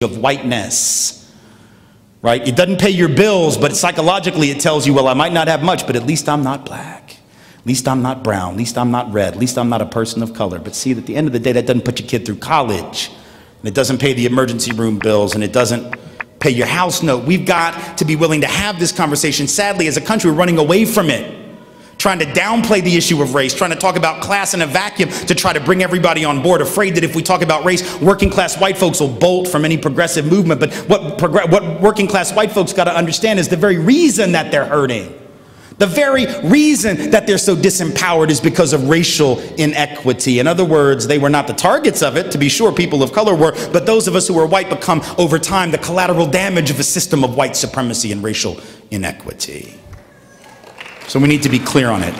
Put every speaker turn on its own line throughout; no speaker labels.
of whiteness. Right? It doesn't pay your bills, but psychologically it tells you, well, I might not have much, but at least I'm not black. At least I'm not brown. At least I'm not red. At least I'm not a person of color. But see, at the end of the day, that doesn't put your kid through college. And it doesn't pay the emergency room bills, and it doesn't pay your house note. We've got to be willing to have this conversation. Sadly, as a country, we're running away from it. Trying to downplay the issue of race, trying to talk about class in a vacuum to try to bring everybody on board, afraid that if we talk about race, working class white folks will bolt from any progressive movement. But what working class white folks got to understand is the very reason that they're hurting, the very reason that they're so disempowered is because of racial inequity. In other words, they were not the targets of it, to be sure, people of color were, but those of us who are white become, over time, the collateral damage of a system of white supremacy and racial inequity. So we need to be clear on it.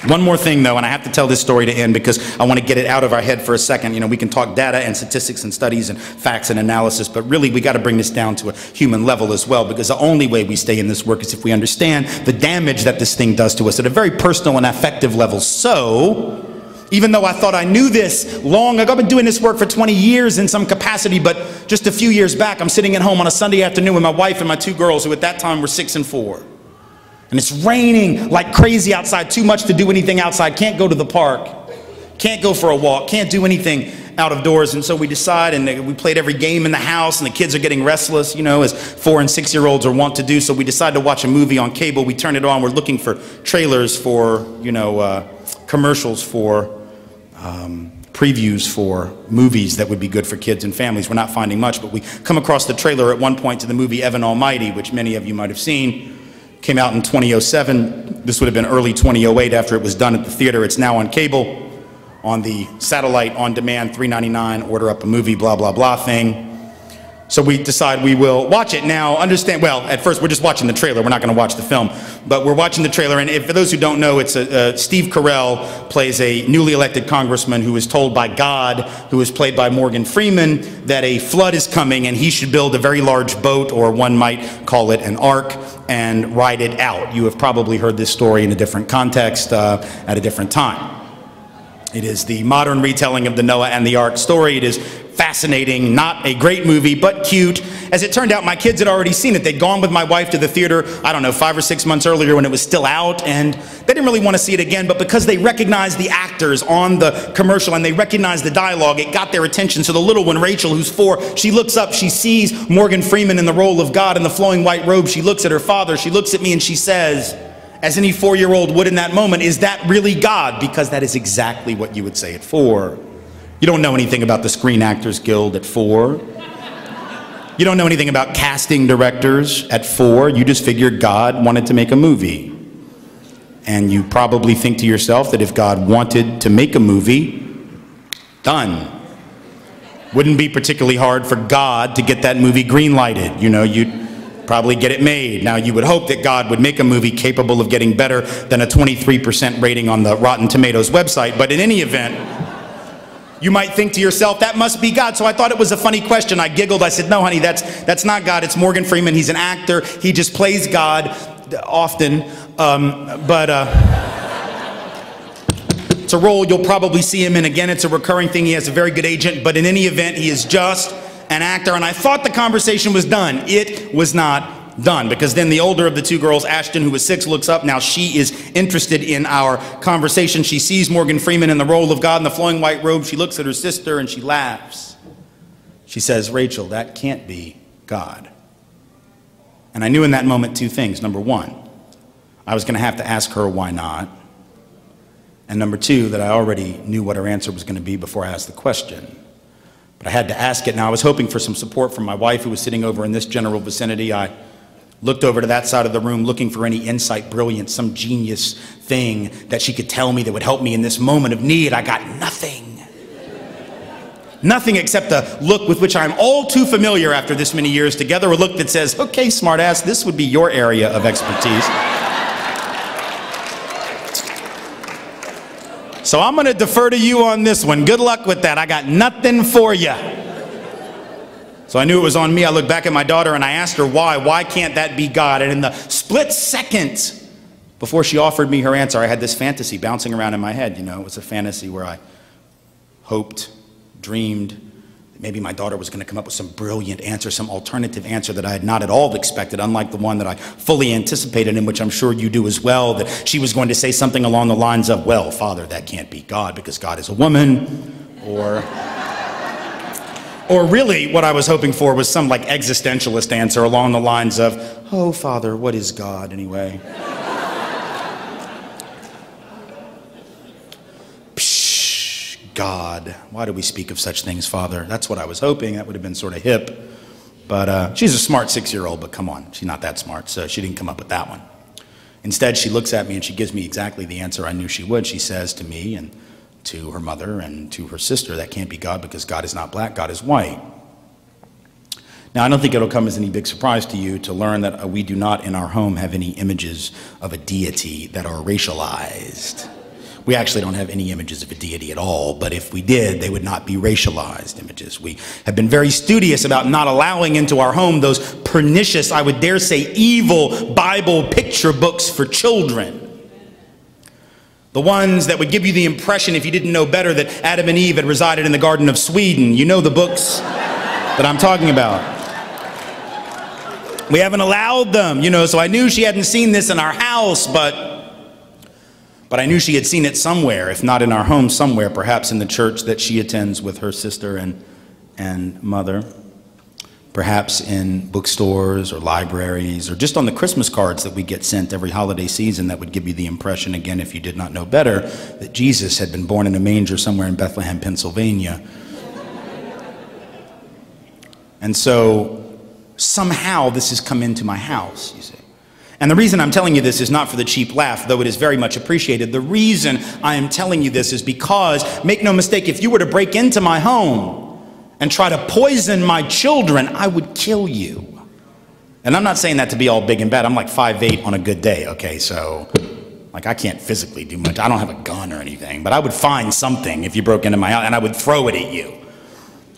One more thing, though, and I have to tell this story to end because I want to get it out of our head for a second. You know, we can talk data and statistics and studies and facts and analysis, but really we got to bring this down to a human level as well, because the only way we stay in this work is if we understand the damage that this thing does to us at a very personal and affective level. So, even though I thought I knew this long ago, I've been doing this work for 20 years in some capacity, but just a few years back, I'm sitting at home on a Sunday afternoon with my wife and my two girls, who at that time were 6 and 4. And it's raining like crazy outside, too much to do anything outside. Can't go to the park, can't go for a walk, can't do anything out of doors. And so we decide, and we played every game in the house, and the kids are getting restless, you know, as 4- and 6-year-olds are wont to do. So we decide to watch a movie on cable. We turn it on. We're looking for trailers for, you know, commercials for, previews for movies that would be good for kids and families. We're not finding much, but we come across the trailer at one point to the movie Evan Almighty, which many of you might have seen. Came out in 2007. This would have been early 2008 after it was done at the theater. It's now on cable, on the satellite on demand, $3.99, order up a movie, blah, blah, blah thing. So we decide we will watch it. Now, understand, well, at first we're just watching the trailer. We're not going to watch the film, but we're watching the trailer. And for those who don't know, it's Steve Carell plays a newly elected congressman who is told by God, who is played by Morgan Freeman, that a flood is coming and he should build a very large boat, or one might call it an ark, and ride it out. You have probably heard this story in a different context at a different time. It is the modern retelling of the Noah and the Ark story. It is fascinating, not a great movie, but cute. As it turned out, my kids had already seen it. They'd gone with my wife to the theater, I don't know, 5 or 6 months earlier when it was still out, and they didn't really want to see it again, but because they recognized the actors on the commercial and they recognized the dialogue, it got their attention. So the little one, Rachel, who's 4, she looks up, she sees Morgan Freeman in the role of God in the flowing white robe. She looks at her father, she looks at me, and she says, as any 4-year-old would in that moment, "Is that really God?" Because that is exactly what you would say at 4. You don't know anything about the Screen Actors Guild at 4. You don't know anything about casting directors at 4. You just figured God wanted to make a movie. And you probably think to yourself that if God wanted to make a movie, done. Wouldn't be particularly hard for God to get that movie green-lighted. You know, you'd probably get it made. Now, you would hope that God would make a movie capable of getting better than a 23% rating on the Rotten Tomatoes website, but in any event, you might think to yourself, that must be God. So I thought it was a funny question. I giggled. I said, no, honey, that's not God. It's Morgan Freeman. He's an actor. He just plays God often, it's a role you'll probably see him in again. It's a recurring thing. He has a very good agent, but in any event, he is just an actor. And I thought the conversation was done. It was not done, because then the older of the two girls, Ashton, who was 6, looks up. Now she is interested in our conversation. She sees Morgan Freeman in the role of God in the flowing white robe. She looks at her sister and she laughs. She says, "Rachel, that can't be God." And I knew in that moment 2 things. Number 1, I was going to have to ask her why not. And number 2, that I already knew what her answer was going to be before I asked the question. But I had to ask it. Now, I was hoping for some support from my wife, who was sitting over in this general vicinity. I looked over to that side of the room looking for any insight, brilliance, some genius thing that she could tell me that would help me in this moment of need. I got nothing. Nothing except the look with which I'm all too familiar after this many years together, a look that says, "Okay, smartass, this would be your area of expertise." So I'm going to defer to you on this one. Good luck with that. I got nothing for you. So I knew it was on me. I looked back at my daughter and I asked her why. Why can't that be God? And in the split second before she offered me her answer, I had this fantasy bouncing around in my head. You know, it was a fantasy where I hoped, dreamed Maybe my daughter was going to come up with some brilliant answer, some alternative answer that I had not at all expected, unlike the one that I fully anticipated, in which I'm sure you do as well, that she was going to say something along the lines of, well, Father, that can't be God because God is a woman, or really what I was hoping for was some like existentialist answer along the lines of, oh, Father, what is God anyway? God. Why do we speak of such things, Father? That's what I was hoping. That would have been sort of hip. But she's a smart 6-year-old, but come on, she's not that smart, so she didn't come up with that one. Instead, she looks at me and she gives me exactly the answer I knew she would. She says to me and to her mother and to her sister, that can't be God because God is not black, God is white. Now, I don't think it'll come as any big surprise to you to learn that we do not in our home have any images of a deity that are racialized. We actually don't have any images of a deity at all, but if we did, they would not be racialized images. We have been very studious about not allowing into our home those pernicious, I would dare say evil Bible picture books for children. The ones that would give you the impression, if you didn't know better, that Adam and Eve had resided in the Garden of Sweden. You know the books that I'm talking about. We haven't allowed them, so I knew she hadn't seen this in our house, but I knew she had seen it somewhere, if not in our home somewhere, perhaps in the church that she attends with her sister and mother, perhaps in bookstores or libraries, or just on the Christmas cards that we get sent every holiday season that would give you the impression, again, if you did not know better, that Jesus had been born in a manger somewhere in Bethlehem, Pennsylvania. And so somehow this has come into my house, you see. And the reason I'm telling you this is not for the cheap laugh, though it is very much appreciated. The reason I am telling you this is because, make no mistake, if you were to break into my home and try to poison my children, I would kill you. And I'm not saying that to be all big and bad. I'm like 5'8" on a good day, okay? So, like, I can't physically do much. I don't have a gun or anything, but I would find something if you broke into my house, and I would throw it at you.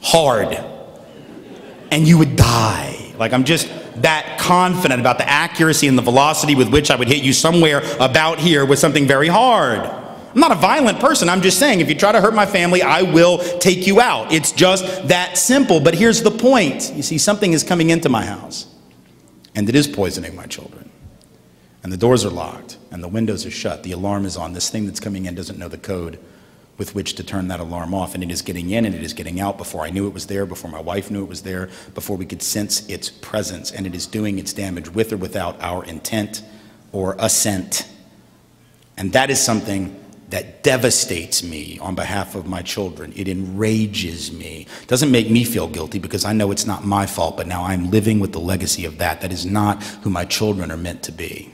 Hard. And you would die. Like, I'm just that confident about the accuracy and the velocity with which I would hit you somewhere about here with something very hard. I'm not a violent person. I'm just saying, if you try to hurt my family, I will take you out. It's just that simple. But here's the point. You see, something is coming into my house, and it is poisoning my children. And the doors are locked, and the windows are shut. The alarm is on. This thing that's coming in doesn't know the code with which to turn that alarm off, and it is getting in and it is getting out before I knew it was there, before my wife knew it was there, before we could sense its presence, and it is doing its damage with or without our intent or assent. And that is something that devastates me on behalf of my children. It enrages me. It doesn't make me feel guilty because I know it's not my fault, but now I'm living with the legacy of that. That is not who my children are meant to be.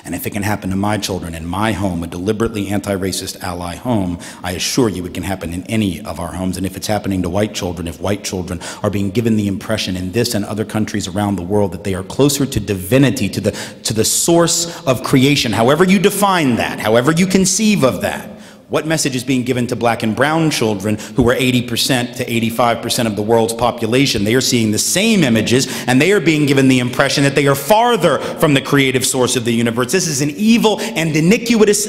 And if it can happen to my children in my home, a deliberately anti-racist ally home, I assure you it can happen in any of our homes. And if it's happening to white children, if white children are being given the impression in this and other countries around the world that they are closer to divinity, to the source of creation, however you define that, however you conceive of that, what message is being given to black and brown children who are 80% to 85% of the world's population? They are seeing the same images, and they are being given the impression that they are farther from the creative source of the universe. This is an evil and iniquitous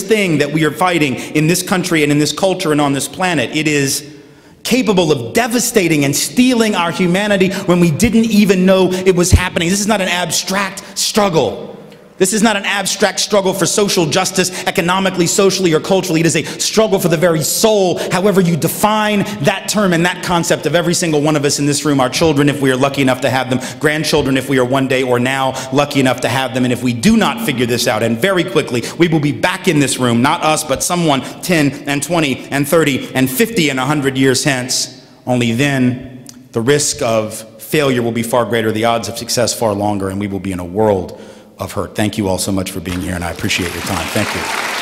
thing that we are fighting in this country and in this culture and on this planet. It is capable of devastating and stealing our humanity when we didn't even know it was happening. This is not an abstract struggle. This is not an abstract struggle for social justice, economically, socially, or culturally. It is a struggle for the very soul, however you define that term and that concept of every single one of us in this room, our children, if we are lucky enough to have them, grandchildren, if we are one day or now lucky enough to have them. And if we do not figure this out, and very quickly, we will be back in this room, not us, but someone 10 and 20 and 30 and 50 and 100 years hence. Only then, the risk of failure will be far greater, the odds of success far longer, and we will be in a world of hurt. Thank you all so much for being here, and I appreciate your time. Thank you.